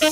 To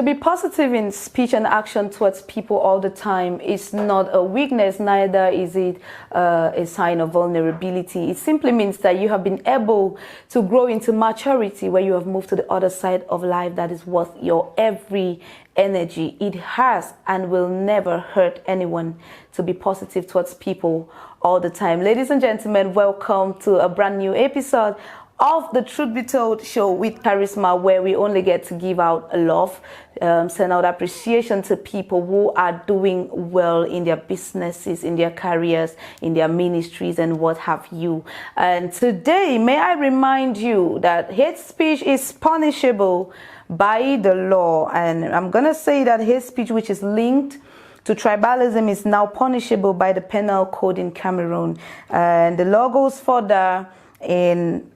be positive in speech and action towards people all the time is not a weakness, neither is it a sign of vulnerability. It simply means that you have been able to grow into maturity, where you have moved to the other side of life that is worth your every energy. It has and will never hurt anyone to be positive towards people all the time. Ladies and gentlemen, welcome to a brand new episode of the Truth Be Told show with Carisma, where we only get to give out love, send out appreciation to people who are doing well in their businesses, in their careers, in their ministries, and what have you. And today, may I remind you that hate speech is punishable by the law. And I'm going to say that hate speech, which is linked to tribalism, is now punishable by the penal code in Cameroon. And the law goes further in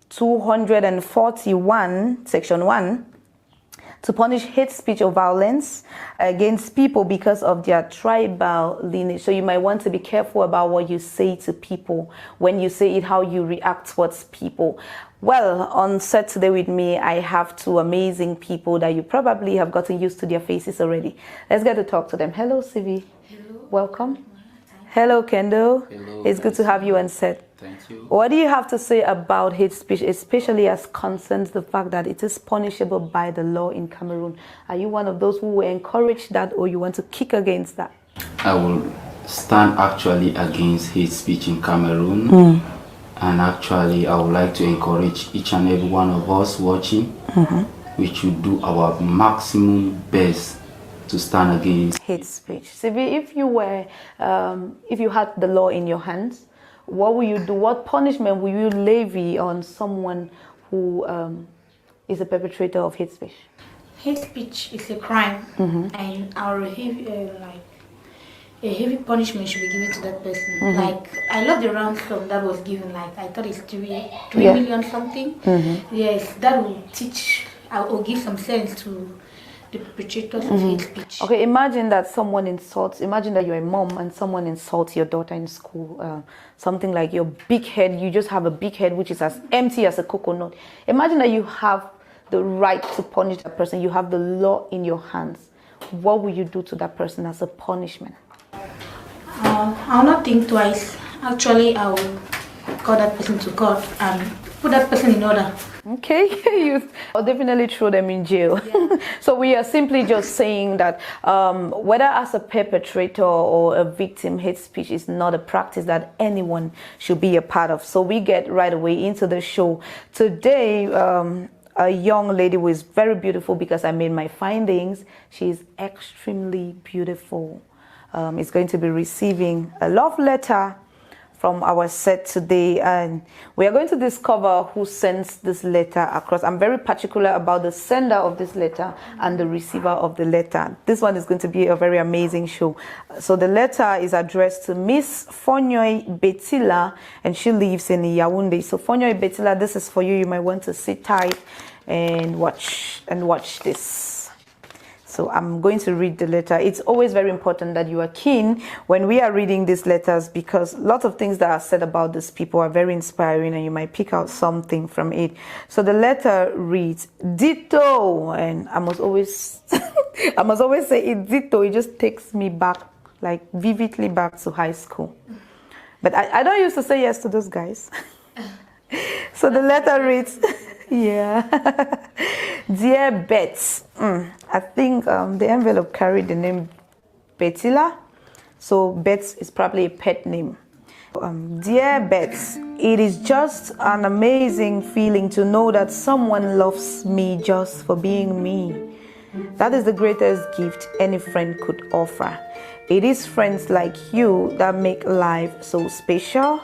241, section 1, to punish hate speech or violence against people because of their tribal lineage. So you might want to be careful about what you say to people, when you say it, how you react towards people. Well, on set today with me, I have two amazing people that you probably have gotten used to their faces already. Let's get to talk to them. Hello, Sivi. Hello. Welcome. Hello, Kendo. Hello. It's good to have you on set. Thank you. What do you have to say about hate speech, especially as concerns the fact that it is punishable by the law in Cameroon? Are you one of those who will encourage that, or you want to kick against that? I will stand actually against hate speech in Cameroon. And actually, I would like to encourage each and every one of us watching. We should do our maximum best to stand against hate speech. Sivi, if you had the law in your hands, what will you do? What punishment will you levy on someone who is a perpetrator of hate speech? Hate speech is a crime, and our a heavy punishment should be given to that person. Like, I love the ransom that was given. Like, I thought it's 3 million something. Yes, that will teach or give some sense to the perpetrators of hate speech. Okay, imagine that imagine that you're a mom and someone insults your daughter in school. Something like your big head, you just have a big head which is as empty as a coconut. Imagine that you have the right to punish that person. You have the law in your hands. What will you do to that person as a punishment? I'll not think twice. Actually, I will call that person to court and put that person in order. Okay, I'll definitely throw them in jail. Yeah. So we are simply just saying that whether as a perpetrator or a victim, hate speech is not a practice that anyone should be a part of. So we get right away into the show. Today, a young lady who is very beautiful, because I made my findings. She's extremely beautiful. Is going to be receiving a love letter from our set today, and we are going to discover who sends this letter across. I'm very particular about the sender of this letter and the receiver of the letter. This one is going to be a very amazing show. So the letter is addressed to Miss Burinyuy Bertila, and she lives in Yaoundé. So Burinyuy Bertila, this is for you. You might want to sit tight and watch this. So I'm going to read the letter. It's always very important that you are keen when we are reading these letters, because lots of things that are said about these people are very inspiring, and you might pick out something from it. So the letter reads, Ditto, and I must always say it, Ditto. It just takes me back, like vividly back to high school. But I don't used to say yes to those guys. So the letter reads, yeah. Dear Bets, I think the envelope carried the name Bertila, so Bets is probably a pet name. Dear Bets, it is just an amazing feeling to know that someone loves me just for being me. That is the greatest gift any friend could offer. It is friends like you that make life so special.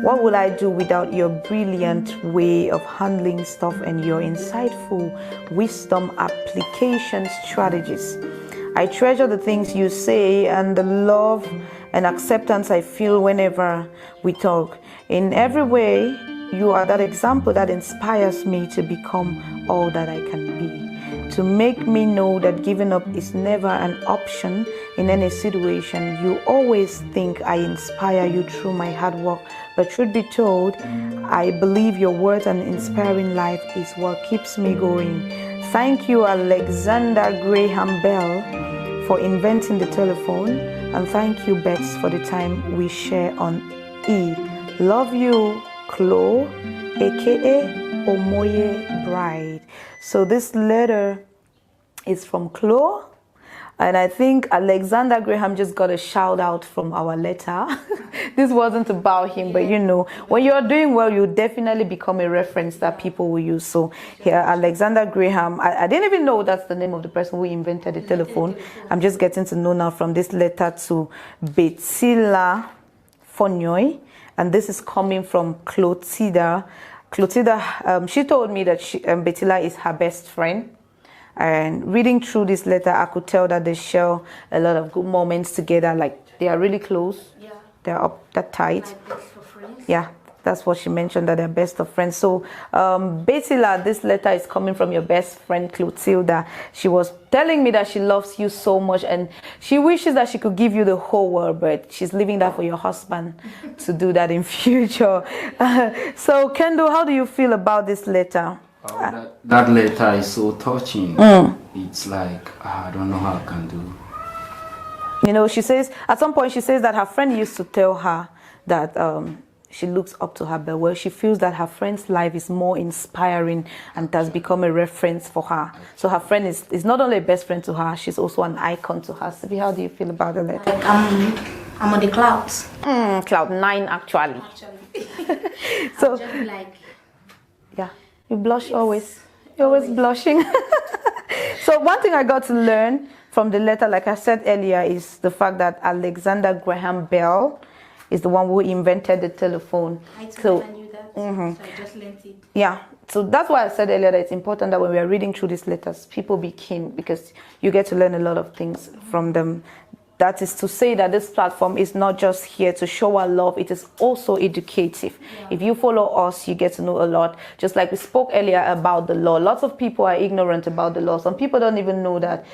What would I do without your brilliant way of handling stuff and your insightful wisdom application strategies? I treasure the things you say and the love and acceptance I feel whenever we talk. In every way, you are that example that inspires me to become all that I can be. To make me know that giving up is never an option in any situation. You always think I inspire you through my hard work, but truth be told, I believe your words and inspiring life is what keeps me going. Thank you, Alexander Graham Bell, for inventing the telephone, and thank you, Bets, for the time we share on E. Love you, Chloe, aka Omoye Bride. So this letter is from Chloe, and I think Alexander Graham just got a shout out from our letter. This wasn't about him, but you know, when you're doing well, you definitely become a reference that people will use. So here, Alexander Graham, I didn't even know that's the name of the person who invented the telephone. I'm just getting to know now from this letter to Bertila Burinyuy, and this is coming from Clothilda. Clothilda, she told me that Bertila is her best friend. And reading through this letter, I could tell that they share a lot of good moments together. Like they are really close. Yeah. They're up that tight. Like best of friends. Yeah, that's what she mentioned, that they're best of friends. So, Bertila, this letter is coming from your best friend Clothilda. She was telling me that she loves you so much, and she wishes that she could give you the whole world, but she's leaving that for your husband to do that in future. So, Kendo, how do you feel about this letter? That letter is so touching. It's like, I don't know how I can do. You know, she says, at some point she says that her friend used to tell her that she looks up to her, but well, she feels that her friend's life is more inspiring and has become a reference for her. So her friend is not only a best friend to her, she's also an icon to her. Sibi, how do you feel about the letter? Like, I'm on the clouds. Cloud 9, actually. So, just like... Yeah. You blush always. You're always blushing. So one thing I got to learn from the letter, like I said earlier, is the fact that Alexander Graham Bell is the one who invented the telephone. I knew that, so I just learned it. Yeah. So that's why I said earlier that it's important that when we are reading through these letters, people be keen, because you get to learn a lot of things from them. That is to say that this platform is not just here to show our love, it is also educative. Yeah. If you follow us, you get to know a lot. Just like we spoke earlier about the law. Lots of people are ignorant about the law. Some people don't even know that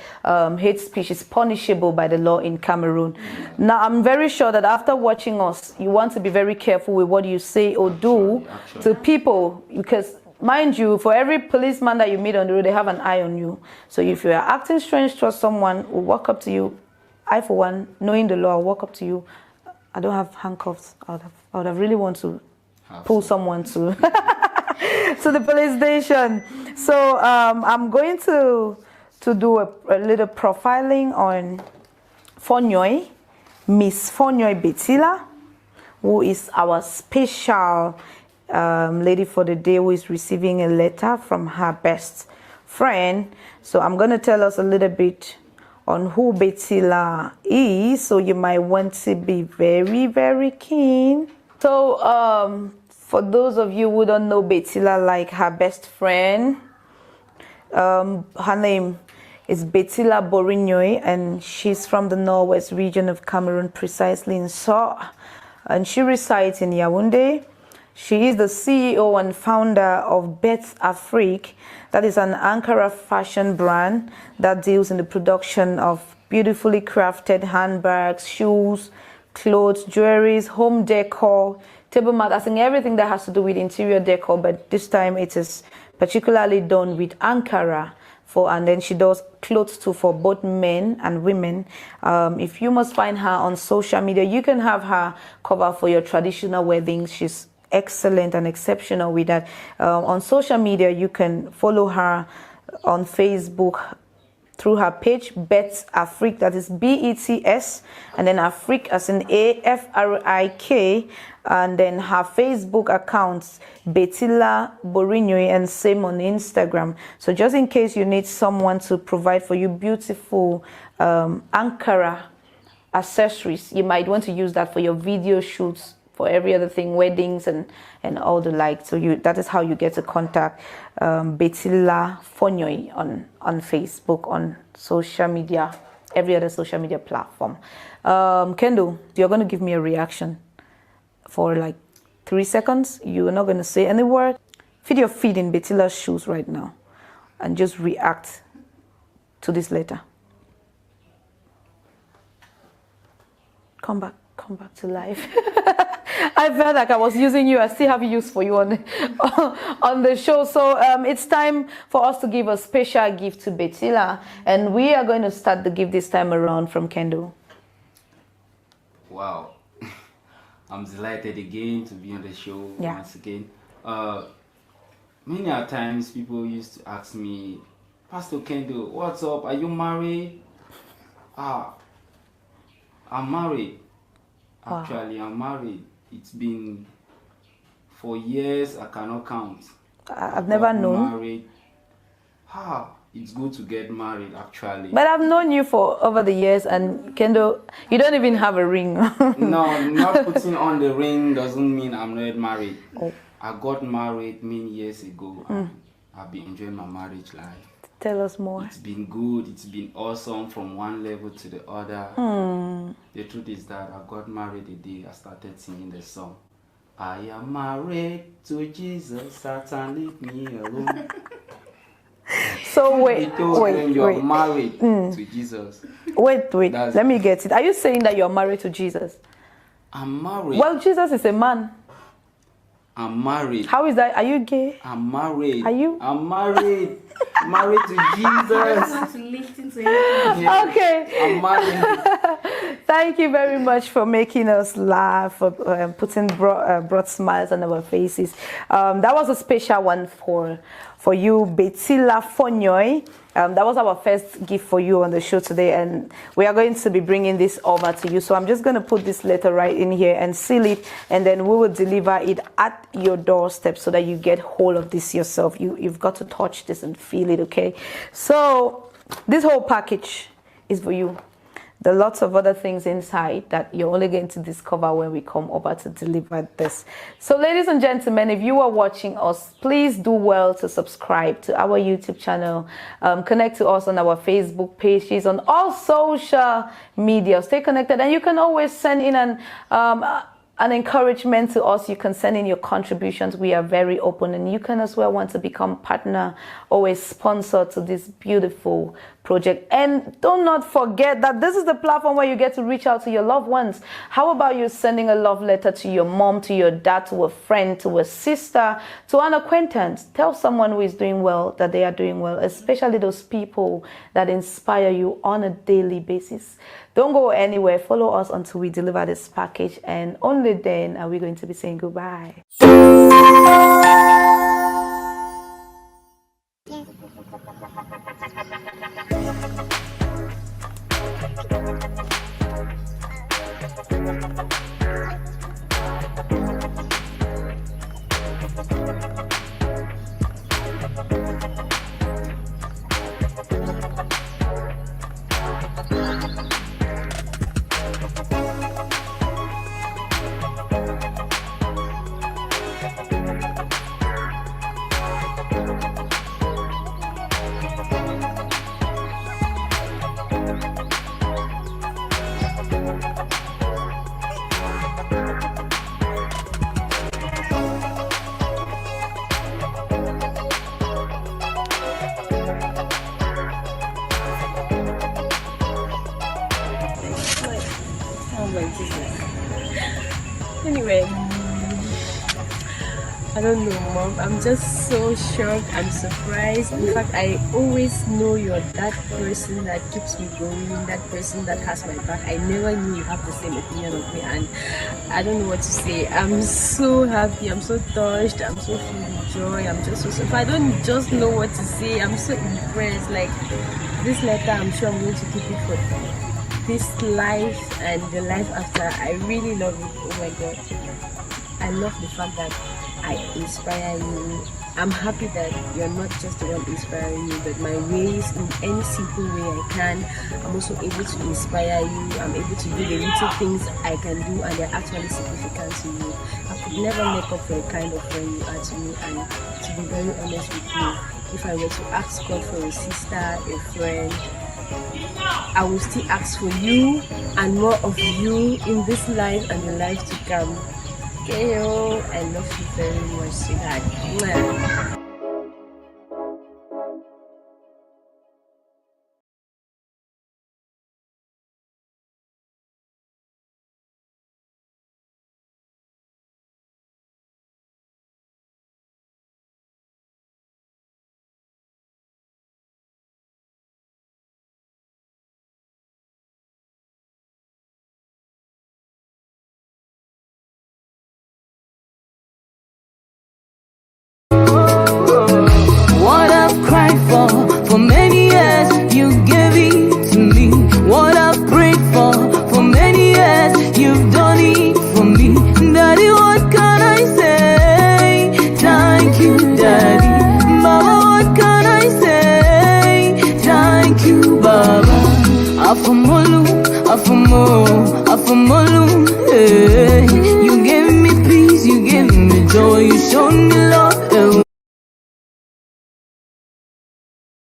hate speech is punishable by the law in Cameroon. Now, I'm very sure that after watching us, you want to be very careful with what you say or do to people, because mind you, for every policeman that you meet on the road, they have an eye on you. So if you are acting strange towards someone who walk up to you, I, for one, knowing the law, I'll walk up to you. I don't have handcuffs. I would have really want to pull someone to to the police station. So I'm going to do a little profiling on Burinyuy, Miss Burinyuy Bertila, who is our special lady for the day, who is receiving a letter from her best friend. So I'm going to tell us a little bit on who Bertila is, so you might want to be very, very keen. So for those of you who don't know Bertila, like her best friend, her name is Bertila Burinyuy, and she's from the northwest region of Cameroon, precisely in So, and she resides in Yaoundé. She is the CEO and founder of Bets Afrique. That is an Ankara fashion brand that deals in the production of beautifully crafted handbags, shoes, clothes, jewelries, home decor, table mat. I think everything that has to do with interior decor, but this time it is particularly done with Ankara. And then she does clothes too for both men and women. If you must find her on social media, you can have her cover for your traditional weddings. She's excellent and exceptional with that. On social media, you can follow her on Facebook through her page, Bets Afrique, that is BETS, and then Afrique as in AFRIK, and then her Facebook accounts, Bertila Burinyuy, and same on Instagram. So just in case you need someone to provide for you beautiful Ankara accessories, you might want to use that for your video shoots, for every other thing, weddings and all the like. So that is how you get to contact Bertila Burinyuy on Facebook, on social media, every other social media platform. Kendo, you're going to give me a reaction for like 3 seconds. You're not going to say any word. Fit your feet in Bertila's shoes right now and just react to this letter. Come back to life. I felt like I was using you. I still have use for you on the show. So it's time for us to give a special gift to Bertila, and we are going to start the gift this time around from Kendall. Wow. I'm delighted again to be on the show once again. Many a times people used to ask me, Pastor Kendall, what's up? Are you married? I'm married. Wow. Actually, I'm married. It's been 4 years. I cannot count. I've never known. Married. It's good to get married, actually. But I've known you for over the years, and Kendall, you don't even have a ring. No, not putting on the ring doesn't mean I'm not married. Oh. I got married many years ago. And I've been enjoying my marriage life. Tell us more. It's been good. It's been awesome from one level to the other. The truth is that I got married the day I started singing the song. I am married to Jesus, Satan leave me alone. So wait. When you're married to Jesus. Wait. Let me get it. Are you saying that you're married to Jesus? I'm married. Well, Jesus is a man. I'm married. How is that? Are you gay? I'm married. Are you? I'm married. Married to Jesus. To listen to him. Yeah. Okay. I'm married. Thank you very much for making us laugh, for putting brought smiles on our faces. That was a special one for you, Bertila Burinyuy. That was our first gift for you on the show today, and we are going to be bringing this over to you. So I'm just going to put this letter right in here and seal it, and then we will deliver it at your doorstep so that you get hold of this yourself. You've got to touch this and feel it, okay? So this whole package is for you. There are lots of other things inside that you're only going to discover when we come over to deliver this. So ladies and gentlemen, if you are watching us, please do well to subscribe to our YouTube channel. Connect to us on our Facebook pages, on all social media. Stay connected, and you can always send in an encouragement to us. You can send in your contributions. We are very open, and you can as well want to become partner or a sponsor to this beautiful project. And do not forget that this is the platform where you get to reach out to your loved ones. How about you sending a love letter to your mom, to your dad, to a friend, to a sister, to an acquaintance? Tell someone who is doing well that they are doing well, especially those people that inspire you on a daily basis. Don't go anywhere. Follow us until we deliver this package, and only then are we going to be saying goodbye. Anyway, I don't know, Mom. I'm just so shocked. I'm surprised. In fact, I always know you're that person that keeps me going, that person that has my back. I never knew you have the same opinion of me, and I don't know what to say. I'm so happy. I'm so touched. I'm so filled with joy. I'm just so if I don't just know what to say, I'm so impressed. Like this letter, I'm sure I'm going to keep it for this life and the life after. I really love it. Oh my God, I love the fact that I inspire you. I'm happy that you're not just the one inspiring me, but my ways, in any simple way I can, I'm also able to inspire you. I'm able to do the little things I can do, and they're actually significant to you. I could never make up for the kind of friend you are to me, and to be very honest with you, if I were to ask God for a sister, a friend, I will still ask for you and more of you in this life and the life to come. Okay, oh, I love you very much, sweetheart. Mwah. What I've cried for many years, you gave it to me. What I've prayed for many years, you've done it for me. Daddy, what can I say? Thank you, Daddy. Mama, what can I say? Thank you, Baba. Afamolu, afamo, afamolu. Hey. You gave me peace, you gave me joy, you showed me love.